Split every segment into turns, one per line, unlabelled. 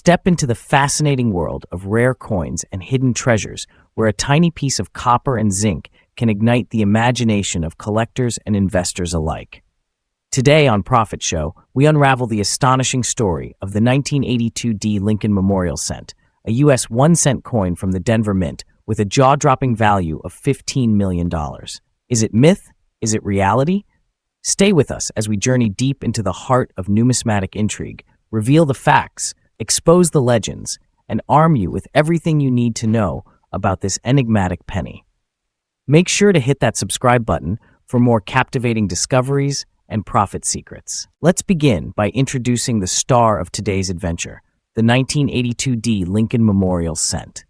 Step into the fascinating world of rare coins and hidden treasures, where a tiny piece of copper and zinc can ignite the imagination of collectors and investors alike. Today on Profit Show, we unravel the astonishing story of the 1982 D Lincoln Memorial Cent, a U.S. 1-cent coin from the Denver Mint with a jaw-dropping value of $15 million. Is it myth? Is it reality? Stay with us as we journey deep into the heart of numismatic intrigue, reveal the facts, expose the legends, and arm you with everything you need to know about this enigmatic penny. Make sure to hit that subscribe button for more captivating discoveries and profit secrets. Let's begin by introducing the star of today's adventure, the 1982 D Lincoln Memorial Cent.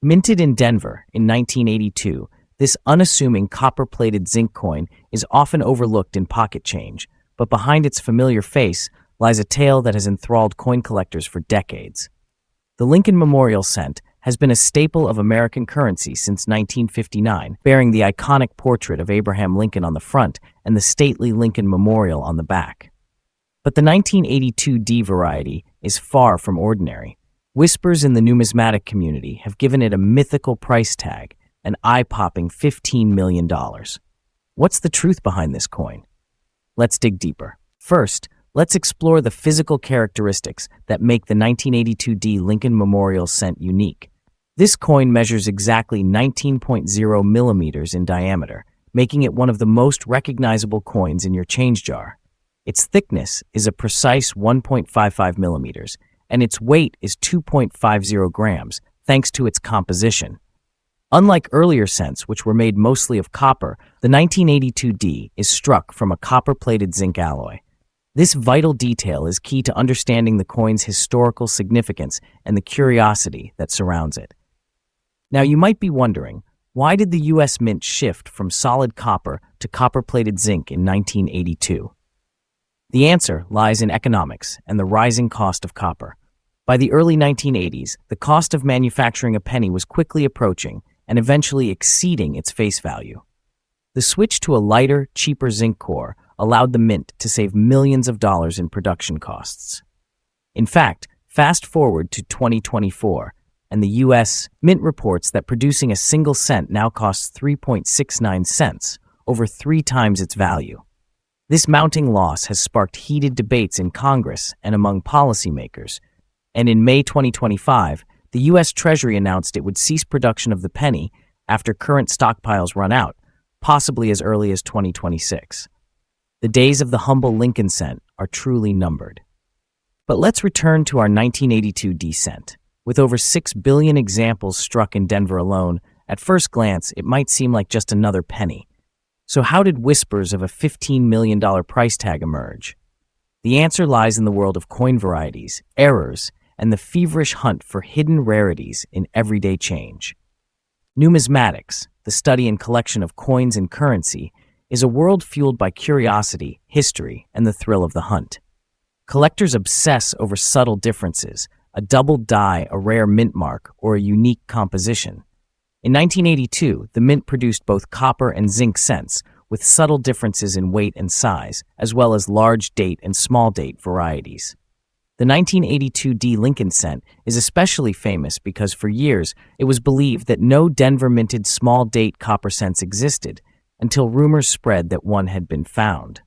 Minted in Denver in 1982, this unassuming copper-plated zinc coin is often overlooked in pocket change, but behind its familiar face lies a tale that has enthralled coin collectors for decades. The Lincoln Memorial Cent has been a staple of American currency since 1959, bearing the iconic portrait of Abraham Lincoln on the front and the stately Lincoln Memorial on the back. But the 1982 D variety is far from ordinary. Whispers in the numismatic community have given it a mythical price tag, an eye-popping $15 million. What's the truth behind this coin? Let's dig deeper. First, let's explore the physical characteristics that make the 1982 D Lincoln Memorial Cent unique. This coin measures exactly 19.0 millimeters in diameter, making it one of the most recognizable coins in your change jar. Its thickness is a precise 1.55 millimeters, and its weight is 2.50 grams, thanks to its composition. Unlike earlier cents, which were made mostly of copper, the 1982 D is struck from a copper-plated zinc alloy. This vital detail is key to understanding the coin's historical significance and the curiosity that surrounds it. Now, you might be wondering, why did the U.S. Mint shift from solid copper to copper-plated zinc in 1982? The answer lies in economics and the rising cost of copper. By the early 1980s, the cost of manufacturing a penny was quickly approaching and eventually exceeding its face value. The switch to a lighter, cheaper zinc core allowed the mint to save millions of dollars in production costs. In fact, fast forward to 2024, and the U.S. Mint reports that producing a single cent now costs 3.69 cents, over 3 times its value. This mounting loss has sparked heated debates in Congress and among policymakers, and in May 2025, the U.S. Treasury announced it would cease production of the penny after current stockpiles run out, possibly as early as 2026. The days of the humble Lincoln cent are truly numbered. But let's return to our 1982 D cent. With over 6 billion examples struck in Denver alone, at first glance it might seem like just another penny. So how did whispers of a $15 million price tag emerge? The answer lies in the world of coin varieties, errors, and the feverish hunt for hidden rarities in everyday change. Numismatics, the study and collection of coins and currency, is a world fueled by curiosity, history, and the thrill of the hunt. Collectors obsess over subtle differences, a double die, a rare mint mark, or a unique composition. In 1982, the mint produced both copper and zinc cents, with subtle differences in weight and size, as well as large date and small date varieties. The 1982 D Lincoln cent is especially famous because for years it was believed that no Denver-minted small date copper cents existed, until rumors spread that one had been found.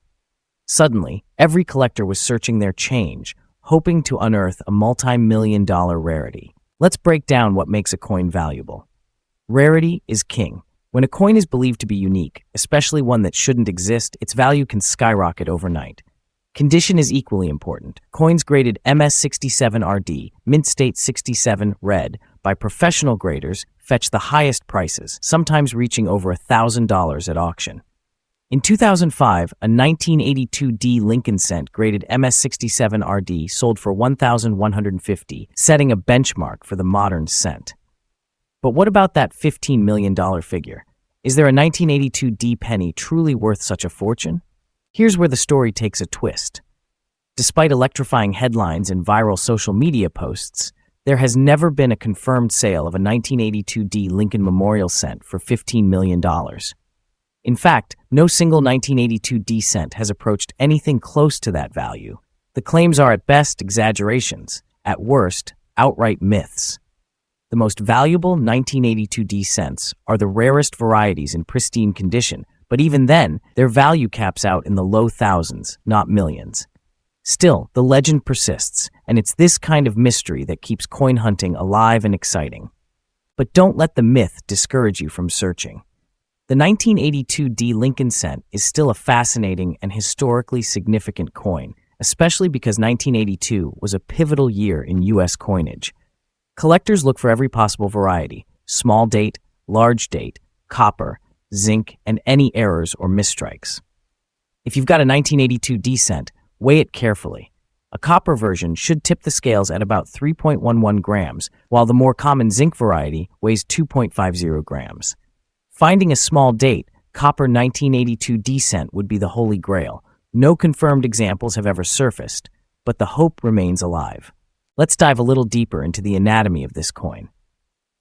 Suddenly, every collector was searching their change, hoping to unearth a multi-million-dollar rarity. Let's break down what makes a coin valuable. Rarity is king. When a coin is believed to be unique, especially one that shouldn't exist, its value can skyrocket overnight. Condition is equally important. Coins graded MS67RD, Mint State 67 Red, by professional graders fetch the highest prices, sometimes reaching over $1,000 at auction. In 2005, a 1982 D Lincoln cent graded MS67RD sold for $1,150, setting a benchmark for the modern cent. But what about that $15 million figure? Is there a 1982 D penny truly worth such a fortune? Here's where the story takes a twist. Despite electrifying headlines and viral social media posts, there has never been a confirmed sale of a 1982 D Lincoln Memorial Cent for $15 million. In fact, no single 1982 D cent has approached anything close to that value. The claims are at best exaggerations, At worst, outright myths. The most valuable 1982D cents are the rarest varieties in pristine condition, but even then, their value caps out in the low thousands, not millions. Still, the legend persists, and it's this kind of mystery that keeps coin hunting alive and exciting. But don't let the myth discourage you from searching. The 1982D Lincoln cent is still a fascinating and historically significant coin, especially because 1982 was a pivotal year in U.S. coinage. Collectors look for every possible variety: small date, large date, copper, zinc, and any errors or misstrikes. If you've got a 1982D cent, weigh it carefully. A copper version should tip the scales at about 3.11 grams, while the more common zinc variety weighs 2.50 grams. Finding a small date, copper 1982D cent would be the holy grail. No confirmed examples have ever surfaced, but the hope remains alive. Let's dive a little deeper into the anatomy of this coin.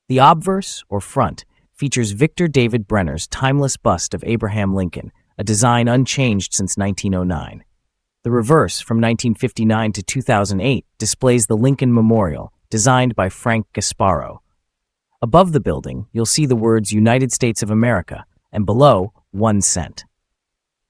The obverse, or front, features Victor David Brenner's timeless bust of Abraham Lincoln, a design unchanged since 1909. The reverse, from 1959 to 2008, displays the Lincoln Memorial, designed by Frank Gasparo. Above the building, you'll see the words United States of America, and below, 1 cent.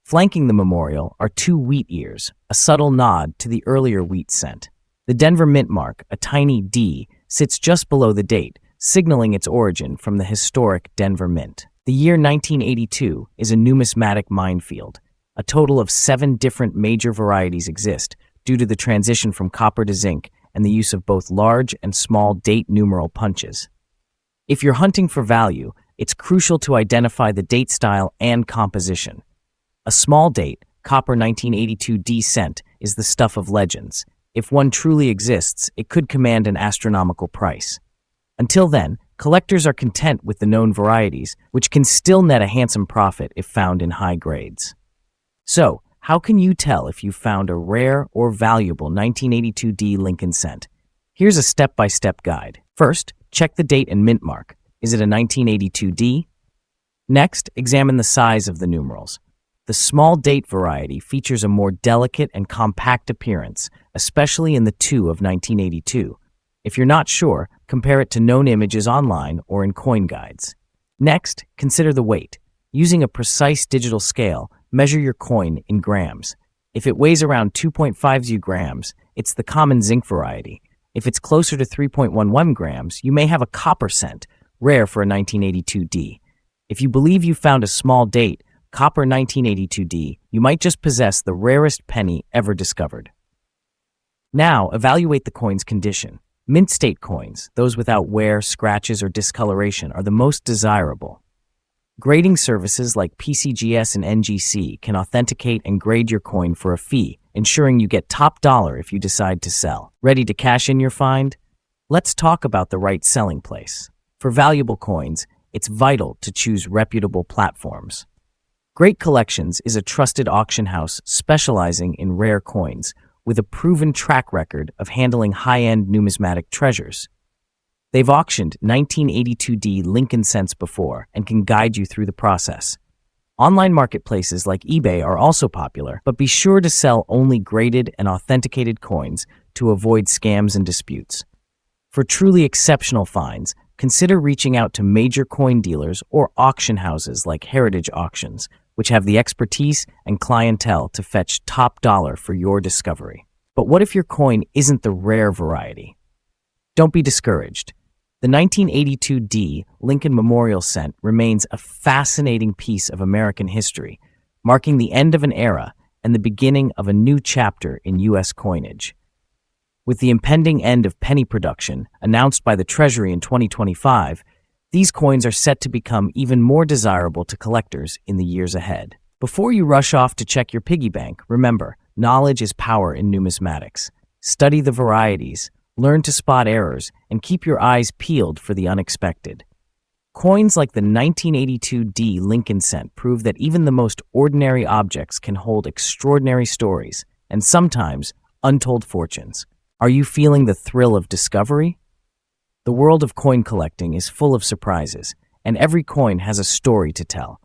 Flanking the memorial are 2 wheat ears, a subtle nod to the earlier wheat cent. The Denver Mint mark, a tiny D, sits just below the date, signaling its origin from the historic Denver Mint. The year 1982 is a numismatic minefield. A total of 7 different major varieties exist due to the transition from copper to zinc and the use of both large and small date numeral punches. If you're hunting for value, it's crucial to identify the date style and composition. A small date, copper 1982D cent, is the stuff of legends. If one truly exists, it could command an astronomical price. Until then, collectors are content with the known varieties, which can still net a handsome profit if found in high grades. So, how can you tell if you've found a rare or valuable 1982D Lincoln cent? Here's a step-by-step guide. First, check the date and mint mark. Is it a 1982D? Next, examine the size of the numerals. The small date variety features a more delicate and compact appearance, especially in the 2 of 1982. If you're not sure, compare it to known images online or in coin guides. Next, consider the weight. Using a precise digital scale, measure your coin in grams. If it weighs around 2.50 grams, it's the common zinc variety. If it's closer to 3.11 grams, you may have a copper cent, rare for a 1982D. If you believe you found a small date, copper 1982D, you might just possess the rarest penny ever discovered. Now, evaluate the coin's condition. Mint state coins, those without wear, scratches, or discoloration, are the most desirable. Grading services like PCGS and NGC can authenticate and grade your coin for a fee, ensuring you get top dollar if you decide to sell. Ready to cash in your find? Let's talk about the right selling place. For valuable coins, it's vital to choose reputable platforms. Great Collections is a trusted auction house specializing in rare coins, with a proven track record of handling high-end numismatic treasures. They've auctioned 1982D Lincoln cents before and can guide you through the process. Online marketplaces like eBay are also popular, but be sure to sell only graded and authenticated coins to avoid scams and disputes. For truly exceptional finds, consider reaching out to major coin dealers or auction houses like Heritage Auctions, which have the expertise and clientele to fetch top dollar for your discovery. But what if your coin isn't the rare variety? Don't be discouraged. The 1982D Lincoln Memorial cent remains a fascinating piece of American history, marking the end of an era and the beginning of a new chapter in U.S. coinage. With the impending end of penny production, announced by the Treasury in 2025, these coins are set to become even more desirable to collectors in the years ahead. Before you rush off to check your piggy bank, remember, knowledge is power in numismatics. Study the varieties, learn to spot errors, and keep your eyes peeled for the unexpected. Coins like the 1982D Lincoln cent prove that even the most ordinary objects can hold extraordinary stories, and sometimes untold fortunes. Are you feeling the thrill of discovery? The world of coin collecting is full of surprises, and every coin has a story to tell.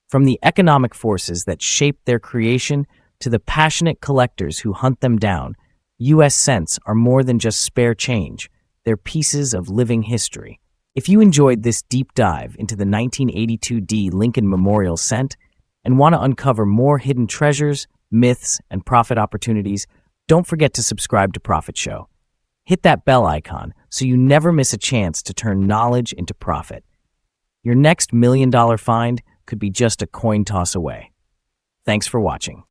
From the economic forces that shaped their creation to the passionate collectors who hunt them down, US cents are more than just spare change, they're pieces of living history. If you enjoyed this deep dive into the 1982 Lincoln Memorial Cent and want to uncover more hidden treasures, myths, and profit opportunities, don't forget to subscribe to Profit Show. Hit that bell icon so you never miss a chance to turn knowledge into profit. Your next $1 million find could be just a coin toss away. Thanks for watching.